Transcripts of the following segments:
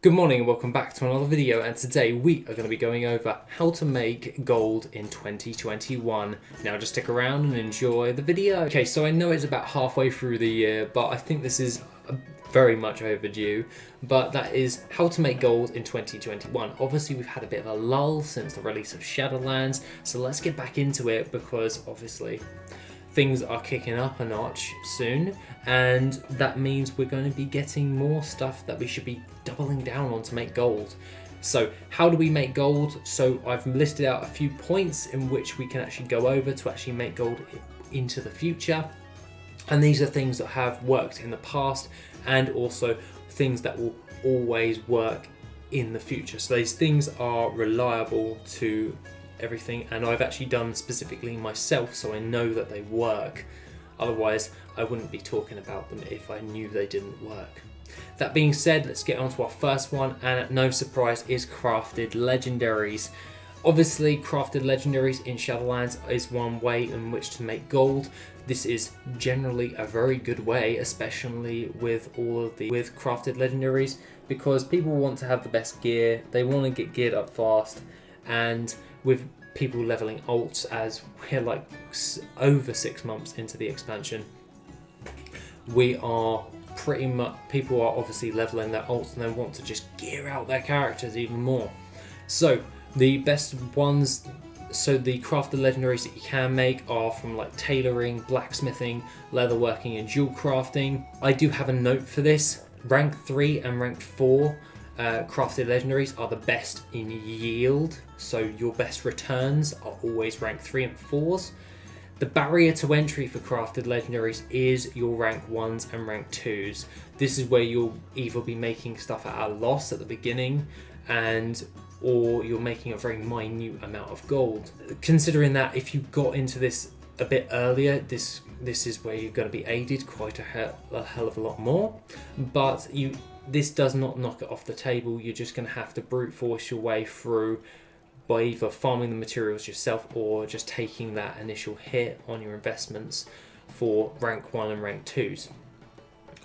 Good morning and welcome back to another video, and today we are going to be going over how to make gold in 2021. Now just stick around and enjoy the video. Okay, so I know it's about halfway through the year, but I think this is very much overdue, but that is how to make gold in 2021. Obviously we've had a bit of a lull since the release of Shadowlands, so let's get back into it because obviously things are kicking up a notch soon, and that means we're going to be getting more stuff that we should be doubling down on to make gold. So how do we make gold? So I've listed out a few points in which we can actually go over to actually make gold into the future, and these are things that have worked in the past and also things that will always work in the future. So these things are reliable to everything, and I've actually done specifically myself, so I know that they work. Otherwise I wouldn't be talking about them if I knew they didn't work. That being said, let's get on to our first one, and no surprise is crafted legendaries. Obviously crafted legendaries in Shadowlands is one way in which to make gold. This is generally a very good way, especially with crafted legendaries, because people want to have the best gear, they want to get geared up fast, and with people leveling alts, as we're like over 6 months into the expansion, we are pretty much, people are obviously leveling their alts and they want to just gear out their characters even more. So the best ones, so the crafted legendaries that you can make are from like tailoring, blacksmithing, leatherworking and jewel crafting. I do have a note for this. Rank 3 and rank 4 crafted legendaries are the best in yield, so your best returns are always rank 3 and 4s. The barrier to entry for crafted legendaries is your rank 1s and rank 2s. This is where you'll either be making stuff at a loss at the beginning, or you're making a very minute amount of gold. Considering that if you got into this a bit earlier, this is where you're going to be aided quite a hell of a lot more, but this does not knock it off the table. You're just going to have to brute force your way through by either farming the materials yourself or just taking that initial hit on your investments for rank 1 and rank 2s.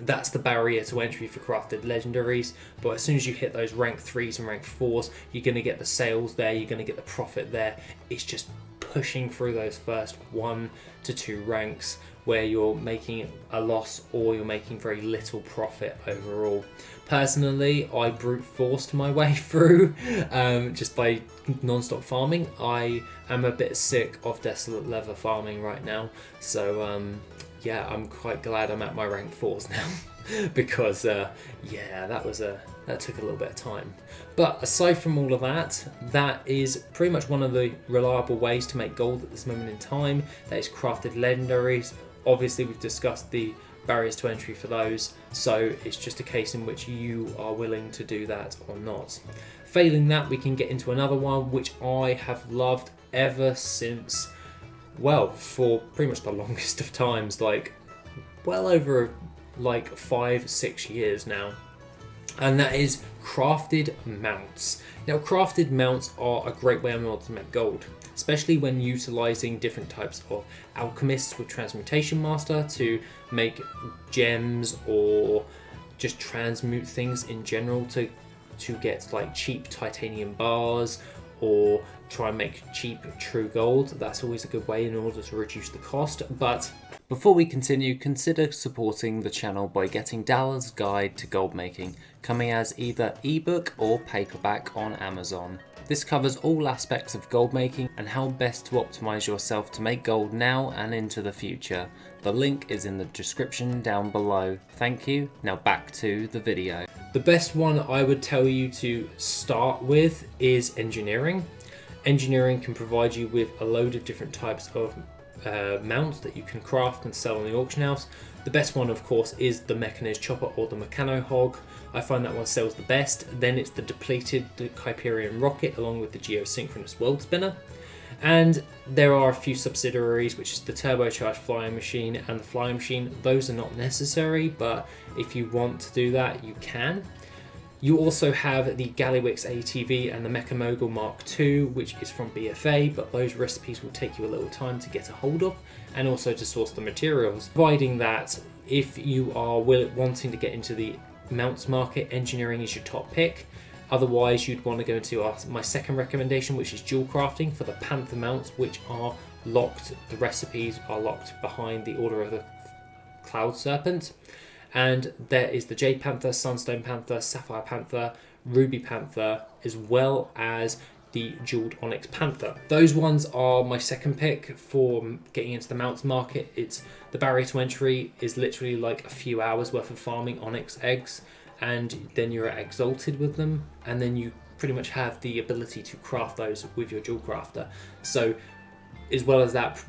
That's the barrier to entry for crafted legendaries, but as soon as you hit those rank 3s and rank 4s, you're going to get the sales there, you're going to get the profit there. It's just pushing through those first 1 to 2 ranks where you're making a loss or you're making very little profit overall. Personally, I brute forced my way through just by non-stop farming. I am a bit sick of desolate leather farming right now, so yeah, I'm quite glad I'm at my rank 4s now because yeah, that took a little bit of time. But aside from all of that, that is pretty much one of the reliable ways to make gold at this moment in time. That is crafted legendaries. Obviously we've discussed the barriers to entry for those, so it's just a case in which you are willing to do that or not. Failing that, we can get into another one which I have loved ever since, well, for pretty much the longest of times, like well over like 5-6 years now, and that is crafted mounts. Now crafted mounts are a great way in order to make gold, especially when utilizing different types of alchemists with Transmutation Master to make gems or just transmute things in general to get like cheap titanium bars or try and make cheap true gold. That's always a good way in order to reduce the cost. But before we continue, consider supporting the channel by getting Dallas Guide to Gold Making, coming as either ebook or paperback on Amazon. This covers all aspects of gold making and how best to optimize yourself to make gold now and into the future. The link is in the description down below. Thank you. Now back to the video. The best one I would tell you to start with is engineering. Engineering can provide you with a load of different types of mounts that you can craft and sell on the auction house. The best one, of course, is the mechanized chopper or the mechano hog. I find that one sells the best. Then it's the depleted Kyperian rocket along with the geosynchronous world spinner. And there are a few subsidiaries, which is the turbocharged flying machine and the flying machine. Those are not necessary, but if you want to do that, you can. You also have the Gallywix ATV and the Mecha Mogul Mark II, which is from BFA, but those recipes will take you a little time to get a hold of and also to source the materials. Providing that if you are wanting to get into the mounts market, engineering is your top pick. Otherwise, you'd want to go into my second recommendation, which is dual crafting for the Panther mounts, which are locked. The recipes are locked behind the Order of the Cloud Serpent. And there is the Jade Panther, Sunstone Panther, Sapphire Panther, Ruby Panther, as well as the Jeweled Onyx Panther. Those ones are my second pick for getting into the mounts market. It's the barrier to entry is literally like a few hours worth of farming Onyx eggs, and then you're exalted with them, and then you pretty much have the ability to craft those with your Jewel Crafter. So as well as that,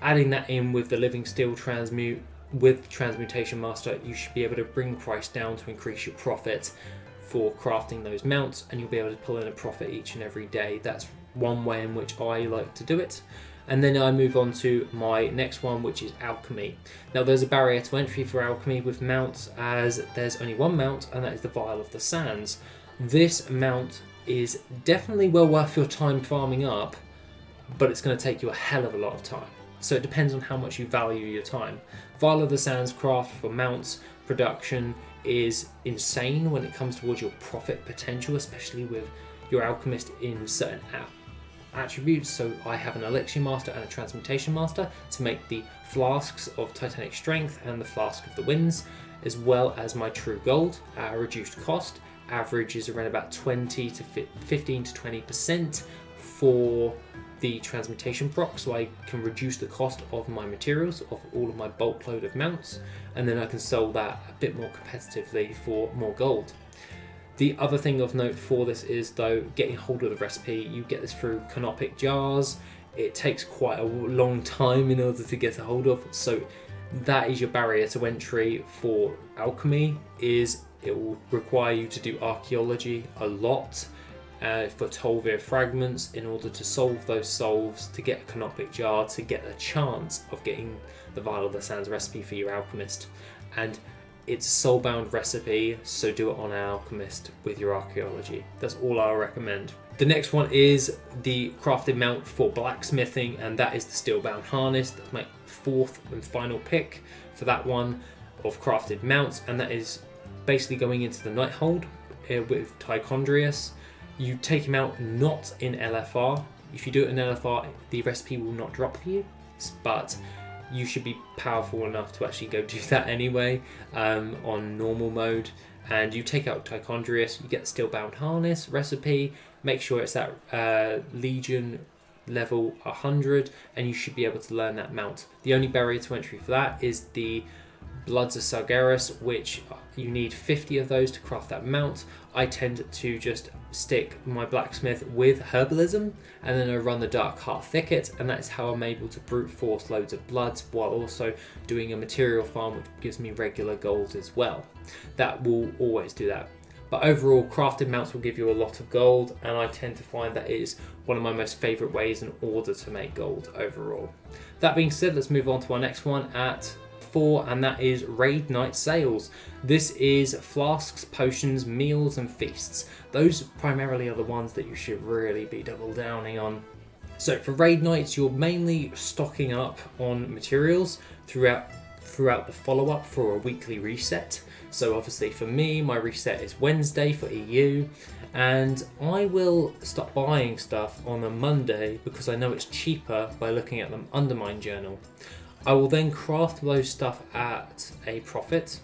adding that in with the Living Steel Transmute with Transmutation Master, you should be able to bring price down to increase your profit for crafting those mounts, and you'll be able to pull in a profit each and every day. That's one way in which I like to do it. And then I move on to my next one, which is Alchemy. Now there's a barrier to entry for Alchemy with mounts, as there's only one mount, and that is the Vial of the Sands. This mount is definitely well worth your time farming up, but it's going to take you a hell of a lot of time. So it depends on how much you value your time. Vial of the Sands craft for mounts production is insane when it comes towards your profit potential, especially with your alchemist in certain attributes. So I have an Elixir Master and a Transmutation Master to make the flasks of Titanic Strength and the Flask of the Winds, as well as my True Gold at a reduced cost. Average is around about 15 to 20% for the transmutation proc, so I can reduce the cost of my materials, of all of my bulk load of mounts, and then I can sell that a bit more competitively for more gold. The other thing of note for this is, though, getting hold of the recipe. You get this through canopic jars. It takes quite a long time in order to get a hold of, so that is your barrier to entry for alchemy. It will require you to do archaeology a lot for Tolvir fragments in order to solve those solves, to get a canopic jar, to get a chance of getting the Vial of the Sands recipe for your alchemist. And it's a soulbound recipe, so do it on an alchemist with your archaeology. That's all I'll recommend. The next one is the crafted mount for blacksmithing, and that is the Steelbound Harness. That's my fourth and final pick for that one of crafted mounts, and that is basically going into the Nighthold with 𝐑𝐞𝐜𝐴. You take him out not in LFR. If you do it in LFR, the recipe will not drop for you, but you should be powerful enough to actually go do that anyway on normal mode. And you take out 𝐑𝐞𝐜𝐴, you get the Steelbound Harness recipe, make sure it's at Legion level 100, and you should be able to learn that mount. The only barrier to entry for that is the Bloods of Sargeras, which you need 50 of those to craft that mount. I tend to just stick my blacksmith with herbalism, and then I run the Dark Heart Thicket, and that's how I'm able to brute force loads of bloods while also doing a material farm which gives me regular gold as well. That will always do that. But overall, crafted mounts will give you a lot of gold, and I tend to find that it is one of my most favourite ways in order to make gold overall. That being said, let's move on to our next one at 4, and that is Raid Night Sales. This is flasks, potions, meals and feasts. Those primarily are the ones that you should really be double downing on. So for raid nights, you're mainly stocking up on materials throughout the follow-up for a weekly reset. So obviously for me, my reset is Wednesday for EU, and I will stop buying stuff on a Monday because I know it's cheaper by looking at them under my journal. I will then craft those stuff at a profit,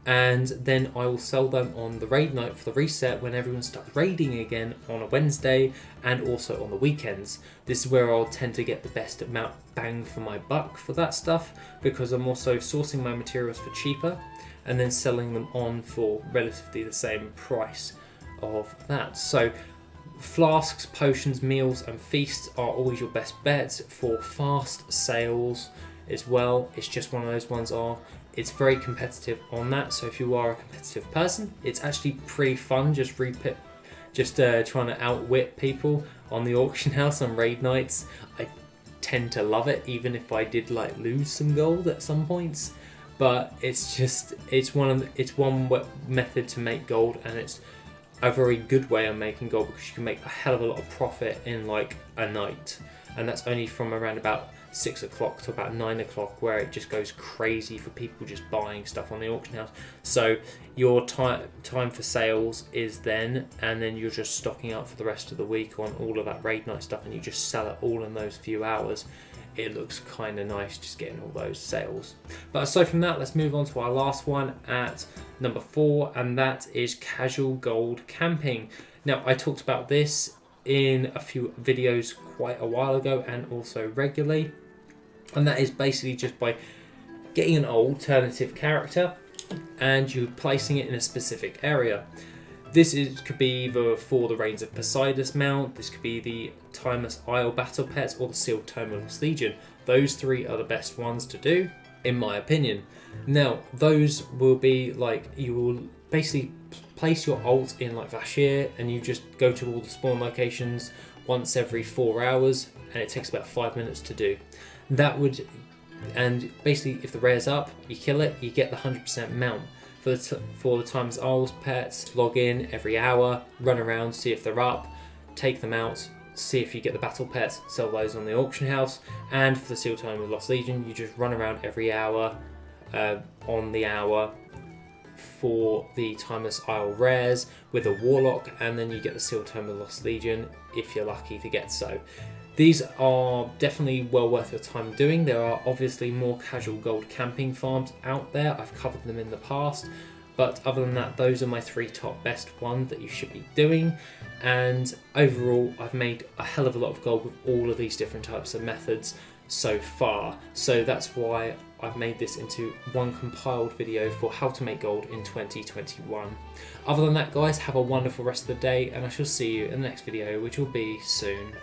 and then I will sell them on the raid night for the reset when everyone starts raiding again on a Wednesday, and also on the weekends. This is where I'll tend to get the best amount bang for my buck for that stuff, because I'm also sourcing my materials for cheaper and then selling them on for relatively the same price of that. So flasks, potions, meals and feasts are always your best bets for fast sales as well. It's just one of those ones it's very competitive on that, so if you are a competitive person, it's actually pretty fun just trying to outwit people on the auction house on raid nights. I tend to love it, even if I did lose some gold at some points, but it's one method to make gold, and it's a very good way of making gold because you can make a hell of a lot of profit in a night, and that's only from around about 6 o'clock to about 9 o'clock, where it just goes crazy for people just buying stuff on the auction house. So your time for sales is then, and then you're just stocking up for the rest of the week on all of that raid night stuff, and you just sell it all in those few hours. It looks kind of nice just getting all those sales. But aside from that, let's move on to our last one at number 4, and that is casual gold camping. Now, I talked about this in a few videos quite a while ago and also regularly, and that is basically just by getting an alternative character and you placing it in a specific area. This could be either for the Reigns of Poseidon mount, this could be the Timeless Isle battle pets, or the Sealed Tome of Lost Legion. Those 3 are the best ones to do, in my opinion. Now, those will be like, you will basically place your ult in like Vashir, and you just go to all the spawn locations once every 4 hours, and it takes about 5 minutes to do. And basically, if the rare's up, you kill it, you get the 100% mount. For the Timeless Isles pets, log in every hour, run around, see if they're up, take them out, see if you get the battle pets, sell those on the auction house. And for the Sealed Tome of Lost Legion, you just run around every hour on the hour for the Timeless Isle rares with a Warlock, and then you get the Sealed Tome of Lost Legion if you're lucky to get so. These are definitely well worth your time doing. There are obviously more casual gold camping farms out there. I've covered them in the past, but other than that, those are my 3 top best ones that you should be doing. And overall, I've made a hell of a lot of gold with all of these different types of methods so far. So that's why I've made this into one compiled video for how to make gold in 2021. Other than that, guys, have a wonderful rest of the day, and I shall see you in the next video, which will be soon.